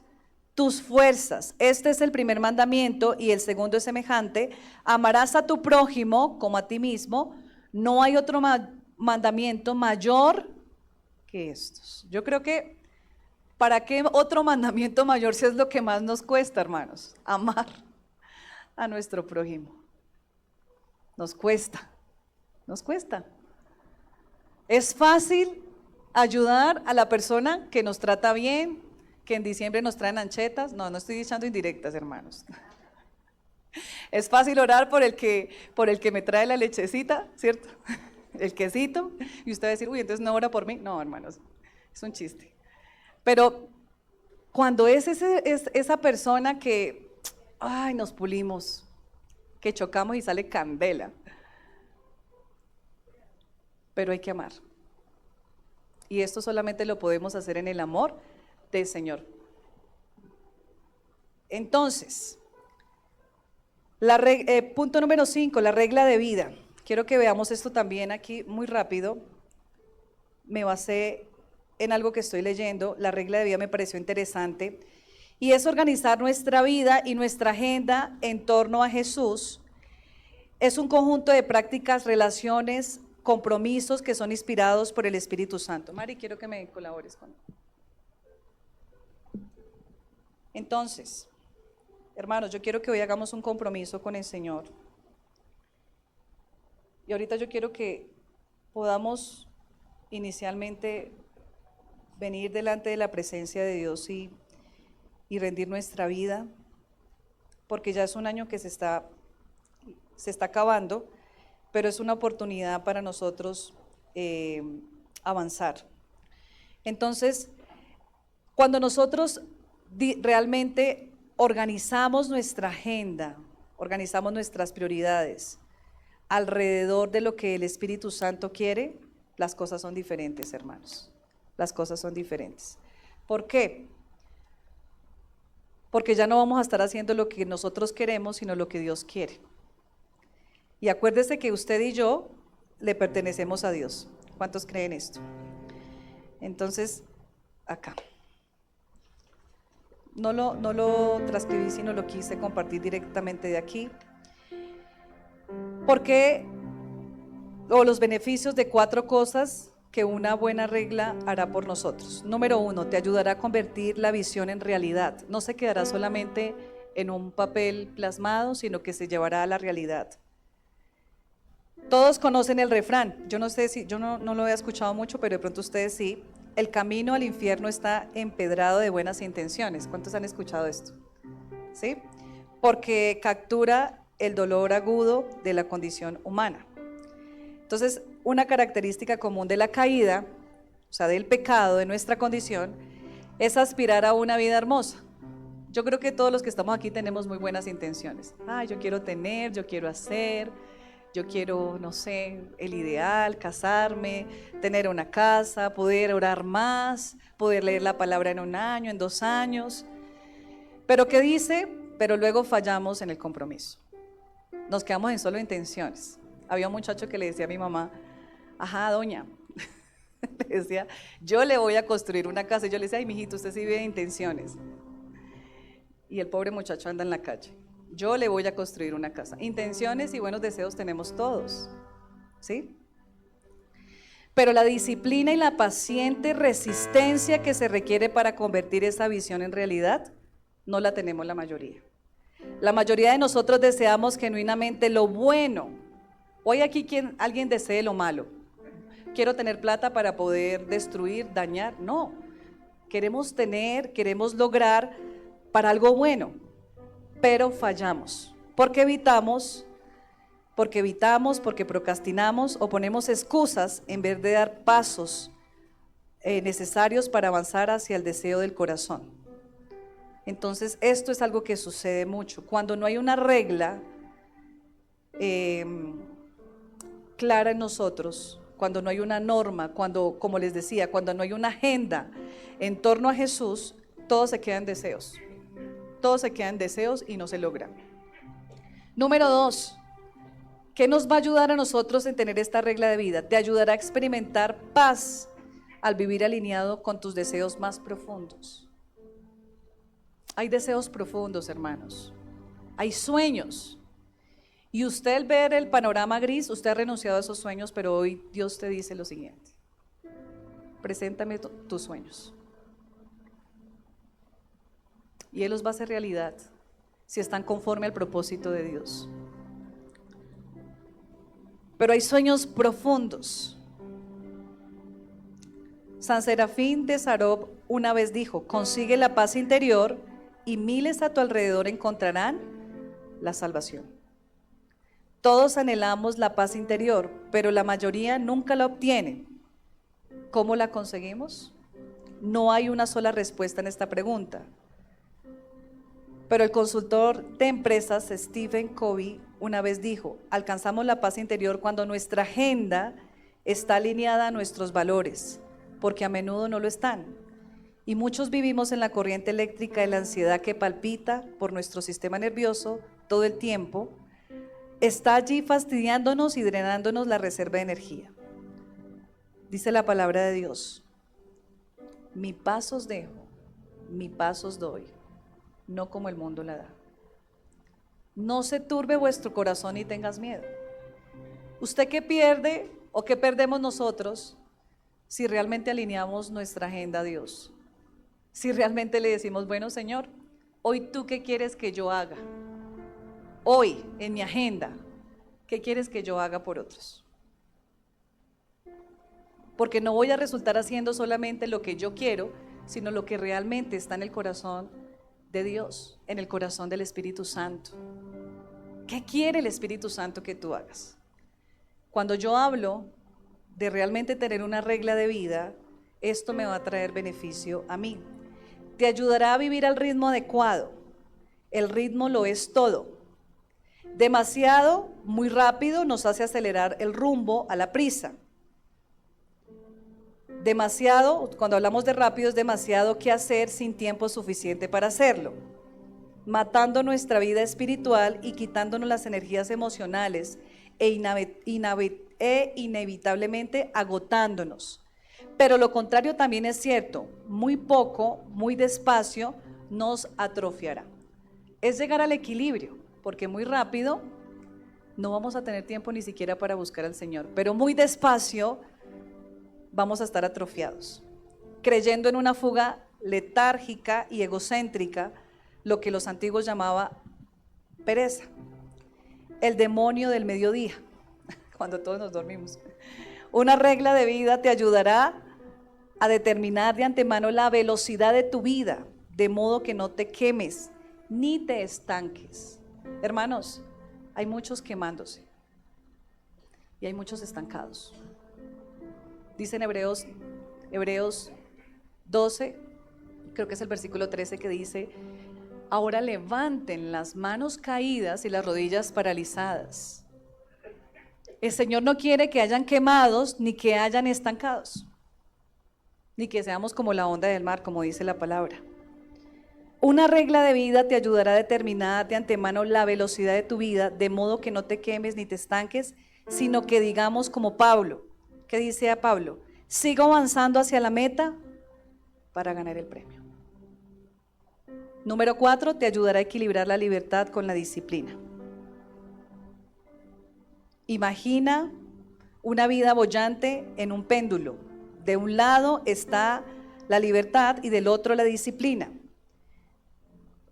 tus fuerzas. Este es el primer mandamiento y el segundo es semejante. Amarás a tu prójimo como a ti mismo. No hay otro mandamiento mayor que estos. Yo creo que ¿para qué otro mandamiento mayor si es lo que más nos cuesta, hermanos? Amar a nuestro prójimo. Nos cuesta. Es fácil ayudar a la persona que nos trata bien, que en diciembre nos traen anchetas. No estoy echando indirectas, hermanos. Es fácil orar por el que me trae la lechecita, ¿cierto? El quesito. Y usted va a decir, uy, entonces no ora por mí. No, hermanos, es un chiste. Pero cuando es esa persona que, nos pulimos, que chocamos y sale candela. Pero hay que amar. Y esto solamente lo podemos hacer en el amor del Señor. Entonces, punto número 5, la regla de vida. Quiero que veamos esto también aquí muy rápido. Me basé en algo que estoy leyendo. La regla de vida me pareció interesante. Y es organizar nuestra vida y nuestra agenda en torno a Jesús. Es un conjunto de prácticas, relaciones, compromisos que son inspirados por el Espíritu Santo. Mari, quiero que me colabores con. Entonces, hermanos, yo quiero que hoy hagamos un compromiso con el Señor. Y ahorita yo quiero que podamos inicialmente venir delante de la presencia de Dios y rendir nuestra vida, porque ya es un año que se está acabando, pero es una oportunidad para nosotros avanzar. Entonces, cuando nosotros realmente organizamos nuestra agenda, organizamos nuestras prioridades alrededor de lo que el Espíritu Santo quiere, las cosas son diferentes, hermanos. Las cosas son diferentes. ¿Por qué? Porque ya no vamos a estar haciendo lo que nosotros queremos, sino lo que Dios quiere. Y acuérdese que usted y yo le pertenecemos a Dios. ¿Cuántos creen esto? Entonces, acá. No lo transcribí, sino lo quise compartir directamente de aquí. Porque los beneficios de 4 cosas que una buena regla hará por nosotros. Número 1, te ayudará a convertir la visión en realidad. No se quedará solamente en un papel plasmado, sino que se llevará a la realidad. Todos conocen el refrán. Yo no sé si, yo no lo he escuchado mucho, pero de pronto ustedes sí. El camino al infierno está empedrado de buenas intenciones. ¿Cuántos han escuchado esto? ¿Sí? Porque captura el dolor agudo de la condición humana. Entonces, una característica común de la caída, o sea, del pecado, de nuestra condición, es aspirar a una vida hermosa. Yo creo que todos los que estamos aquí tenemos muy buenas intenciones. Yo quiero tener, yo quiero hacer, yo quiero, no sé, el ideal, casarme, tener una casa, poder orar más, poder leer la palabra en 1 año, en 2 años. Pero ¿qué dice? Pero luego fallamos en el compromiso. Nos quedamos en solo intenciones. Había un muchacho que le decía a mi mamá, doña, le decía, yo le voy a construir una casa. Y yo le decía, mijito, usted sí vive de intenciones. Y el pobre muchacho anda en la calle. Yo le voy a construir una casa. Intenciones y buenos deseos tenemos todos, ¿sí? Pero la disciplina y la paciente resistencia que se requiere para convertir esa visión en realidad, no la tenemos la mayoría. La mayoría de nosotros deseamos genuinamente lo bueno. Hoy aquí alguien desee lo malo. Quiero tener plata para poder destruir, dañar. No, queremos lograr para algo bueno, pero fallamos. Porque porque procrastinamos o ponemos excusas en vez de dar pasos necesarios para avanzar hacia el deseo del corazón. Entonces esto es algo que sucede mucho. Cuando no hay una regla clara en nosotros, cuando no hay una norma, cuando, como les decía, cuando no hay una agenda en torno a Jesús, todo se queda en deseos. Todo se queda en deseos y no se logra. Número 2. ¿Qué nos va a ayudar a nosotros en tener esta regla de vida? Te ayudará a experimentar paz al vivir alineado con tus deseos más profundos. Hay deseos profundos, hermanos. Hay sueños. Y usted al ver el panorama gris, usted ha renunciado a esos sueños, pero hoy Dios te dice lo siguiente: preséntame tus sueños. Y Él los va a hacer realidad si están conforme al propósito de Dios. Pero hay sueños profundos. San Serafín de Sarov una vez dijo: consigue la paz interior y miles a tu alrededor encontrarán la salvación. Todos anhelamos la paz interior, pero la mayoría nunca la obtiene. ¿Cómo la conseguimos? No hay una sola respuesta en esta pregunta. Pero el consultor de empresas Stephen Covey una vez dijo: alcanzamos la paz interior cuando nuestra agenda está alineada a nuestros valores, porque a menudo no lo están. Y muchos vivimos en la corriente eléctrica de la ansiedad que palpita por nuestro sistema nervioso todo el tiempo. Está allí fastidiándonos y drenándonos la reserva de energía. Dice la palabra de Dios: mi paz os dejo, mi paz os doy, no como el mundo la da. No se turbe vuestro corazón y tengas miedo. ¿Usted qué pierde o qué perdemos nosotros si realmente alineamos nuestra agenda a Dios? Si realmente le decimos: bueno, Señor, hoy tú qué quieres que yo haga. Hoy en mi agenda, ¿qué quieres que yo haga por otros? Porque no voy a resultar haciendo solamente lo que yo quiero, sino lo que realmente está en el corazón de Dios, en el corazón del Espíritu Santo. ¿Qué quiere el Espíritu Santo que tú hagas? Cuando yo hablo de realmente tener una regla de vida, esto me va a traer beneficio a mí. Te ayudará a vivir al ritmo adecuado. El ritmo lo es todo. Demasiado, muy rápido, nos hace acelerar el rumbo a la prisa. Demasiado, cuando hablamos de rápido, es demasiado que hacer sin tiempo suficiente para hacerlo, matando nuestra vida espiritual y quitándonos las energías emocionales e inevitablemente agotándonos. Pero lo contrario también es cierto: muy poco, muy despacio nos atrofiará. Es llegar al equilibrio, porque muy rápido no vamos a tener tiempo ni siquiera para buscar al Señor, pero muy despacio vamos a estar atrofiados, creyendo en una fuga letárgica y egocéntrica, lo que los antiguos llamaban pereza, el demonio del mediodía, cuando todos nos dormimos. Una regla de vida te ayudará a determinar de antemano la velocidad de tu vida, de modo que no te quemes ni te estanques. Hermanos, hay muchos quemándose y hay muchos estancados. Dice en Hebreos 12, creo que es el versículo 13, que dice: ahora levanten las manos caídas y las rodillas paralizadas. El Señor no quiere que hayan quemados ni que hayan estancados, ni que seamos como la onda del mar, como dice la palabra. Una regla de vida te ayudará a determinar de antemano la velocidad de tu vida, de modo que no te quemes ni te estanques, sino que digamos como Pablo. ¿Qué dice a Pablo? Sigo avanzando hacia la meta para ganar el premio. Número 4, te ayudará a equilibrar la libertad con la disciplina. Imagina una vida boyante en un péndulo. De un lado está la libertad y del otro la disciplina,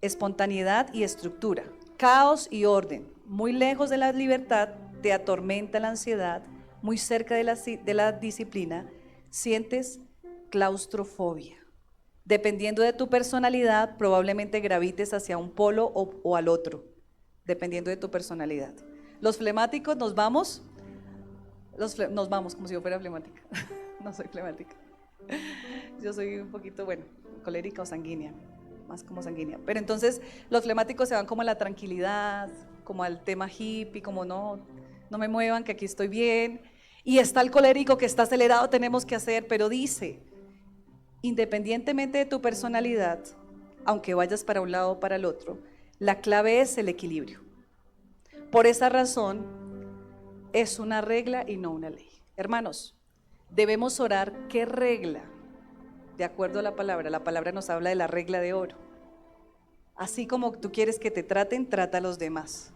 espontaneidad y estructura, caos y orden. Muy lejos de la libertad te atormenta la ansiedad, muy cerca de la disciplina sientes claustrofobia. Dependiendo de tu personalidad, probablemente gravites hacia un polo o al otro, dependiendo de tu personalidad. Los flemáticos nos vamos como si yo fuera flemática. No soy flemática. Yo soy un poquito, colérica o sanguínea, más como sanguínea. Pero entonces los flemáticos se van como a la tranquilidad, como al tema hippie, como no me muevan, que aquí estoy bien. Y está el colérico que está acelerado, tenemos que hacer, pero dice, independientemente de tu personalidad, aunque vayas para un lado o para el otro, la clave es el equilibrio. Por esa razón, es una regla y no una ley. Hermanos, debemos orar qué regla, de acuerdo a la palabra nos habla de la regla de oro. Así como tú quieres que te traten, trata a los demás,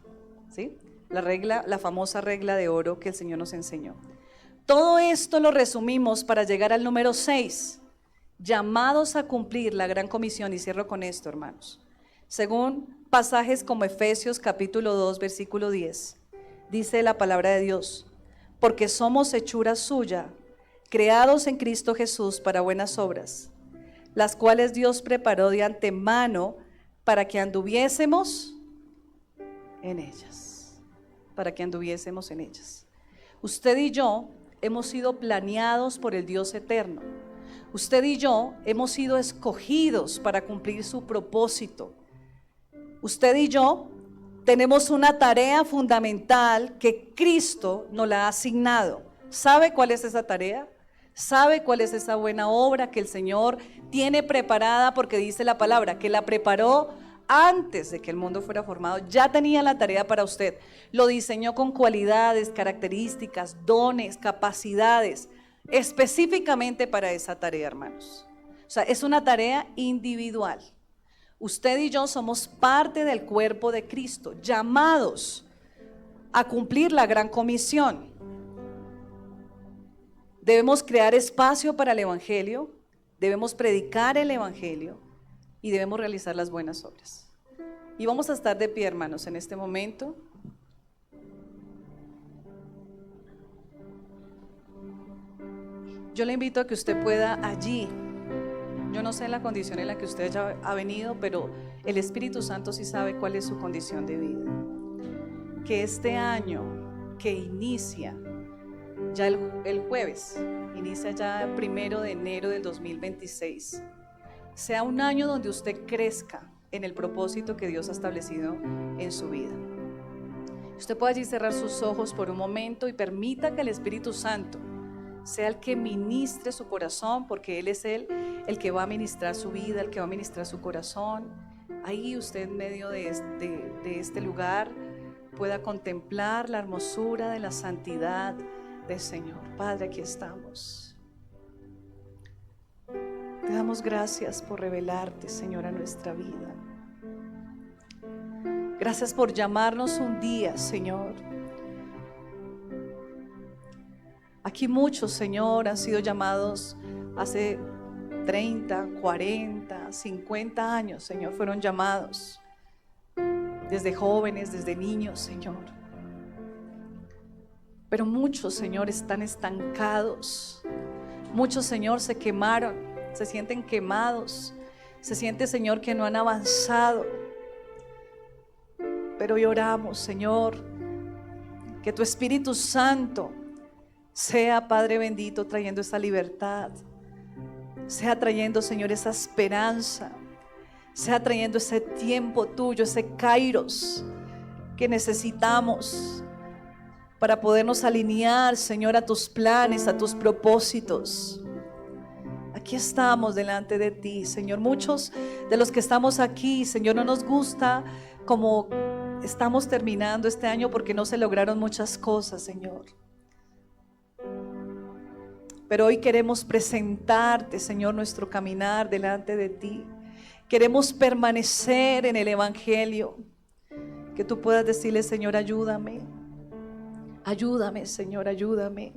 ¿sí? La famosa regla de oro que el Señor nos enseñó. Todo esto lo resumimos para llegar al número 6, llamados a cumplir la gran comisión, y cierro con esto, hermanos. Según pasajes como Efesios capítulo 2, versículo 10, dice la palabra de Dios, porque somos hechura suya, creados en Cristo Jesús para buenas obras, las cuales Dios preparó de antemano para que anduviésemos en ellas. Para que anduviésemos en ellas. Usted y yo hemos sido planeados por el Dios eterno. Usted y yo hemos sido escogidos para cumplir su propósito. Usted y yo tenemos una tarea fundamental que Cristo nos la ha asignado. ¿Sabe cuál es esa tarea? ¿Sabe cuál es esa buena obra que el Señor tiene preparada? Porque dice la palabra que la preparó antes de que el mundo fuera formado. Ya tenía la tarea para usted. Lo diseñó con cualidades, características, dones, capacidades, específicamente para esa tarea, hermanos. O sea, es una tarea individual. Usted y yo somos parte del cuerpo de Cristo, llamados a cumplir la gran comisión. Debemos crear espacio para el Evangelio, debemos predicar el Evangelio y debemos realizar las buenas obras. Y vamos a estar de pie, hermanos, en este momento. Yo le invito a que usted pueda allí, yo no sé la condición en la que usted ya ha venido, pero el Espíritu Santo sí sabe cuál es su condición de vida. Que este año que inicia ya el jueves, inicia ya el 1 de enero del 2026, sea un año donde usted crezca en el propósito que Dios ha establecido en su vida. Usted puede allí cerrar sus ojos por un momento y permita que el Espíritu Santo sea el que ministre su corazón, porque Él es el que va a ministrar su vida, el que va a ministrar su corazón. Ahí usted en medio de este lugar pueda contemplar la hermosura de la santidad del Señor. Padre, aquí estamos. Te damos gracias por revelarte, Señor, a nuestra vida. Gracias por llamarnos un día, Señor. Aquí muchos, Señor, han sido llamados hace 30, 40, 50 años, Señor, fueron llamados. Desde jóvenes, desde niños, Señor. Pero muchos, Señor, están estancados. Muchos, Señor, se quemaron, se sienten quemados. Se siente, Señor, que no han avanzado. Pero hoy oramos, Señor, que tu Espíritu Santo sea, Padre bendito, trayendo esa libertad, sea trayendo, Señor, esa esperanza, sea trayendo ese tiempo tuyo, ese kairos que necesitamos para podernos alinear, Señor, a tus planes, a tus propósitos. Aquí estamos delante de ti, Señor. Muchos de los que estamos aquí, Señor, no nos gusta como estamos terminando este año porque no se lograron muchas cosas, Señor. Pero hoy queremos presentarte, Señor, nuestro caminar delante de ti. Queremos permanecer en el Evangelio. Que tú puedas decirle, Señor, ayúdame. Ayúdame, Señor, ayúdame.